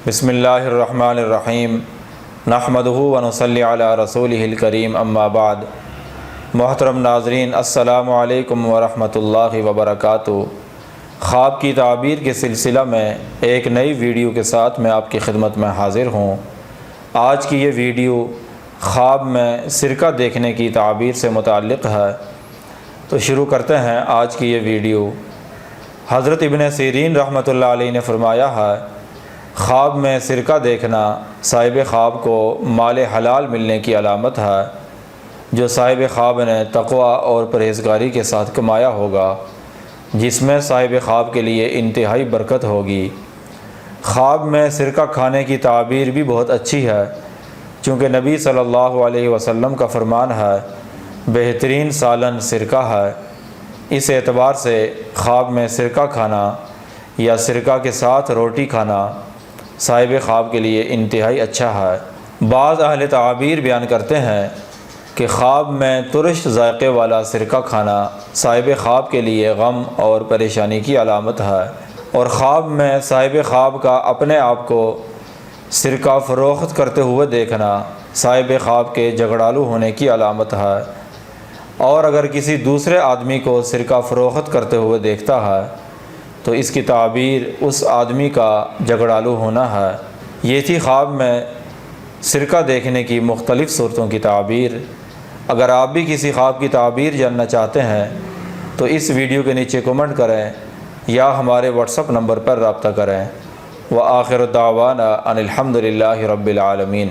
بسم اللہ الرحمن الرحیم نحمدہ ونصلی علی رسولہ الکریم اما بعد۔ محترم ناظرین، السلام علیکم ورحمۃ اللہ وبرکاتہ۔ خواب کی تعبیر کے سلسلہ میں ایک نئی ویڈیو کے ساتھ میں آپ کی خدمت میں حاضر ہوں۔ آج کی یہ ویڈیو خواب میں سرکہ دیکھنے کی تعبیر سے متعلق ہے، تو شروع کرتے ہیں آج کی یہ ویڈیو۔ حضرت ابن سیرین رحمۃ اللہ علیہ نے فرمایا ہے، خواب میں سرکہ دیکھنا صاحب خواب کو مال حلال ملنے کی علامت ہے، جو صاحب خواب نے تقوی اور پرہیزگاری کے ساتھ کمایا ہوگا، جس میں صاحب خواب کے لیے انتہائی برکت ہوگی۔ خواب میں سرکہ کھانے کی تعبیر بھی بہت اچھی ہے، چونکہ نبی صلی اللہ علیہ وسلم کا فرمان ہے، بہترین سالن سرکہ ہے۔ اس اعتبار سے خواب میں سرکہ کھانا یا سرکہ کے ساتھ روٹی کھانا صاحب خواب کے لیے انتہائی اچھا ہے۔ بعض اہل تعبیر بیان کرتے ہیں کہ خواب میں ترش ذائقے والا سرکہ کھانا صاحب خواب کے لیے غم اور پریشانی کی علامت ہے، اور خواب میں صاحب خواب کا اپنے آپ کو سرکہ فروخت کرتے ہوئے دیکھنا صاحب خواب کے جھگڑالو ہونے کی علامت ہے، اور اگر کسی دوسرے آدمی کو سرکہ فروخت کرتے ہوئے دیکھتا ہے تو اس کی تعبیر اس آدمی کا جھگڑالو ہونا ہے۔ یہ تھی خواب میں سرکہ دیکھنے کی مختلف صورتوں کی تعبیر۔ اگر آپ بھی کسی خواب کی تعبیر جاننا چاہتے ہیں تو اس ویڈیو کے نیچے کمنٹ کریں یا ہمارے واٹس ایپ نمبر پر رابطہ کریں۔ وآخر دعوانا ان الحمد للہ رب العالمین۔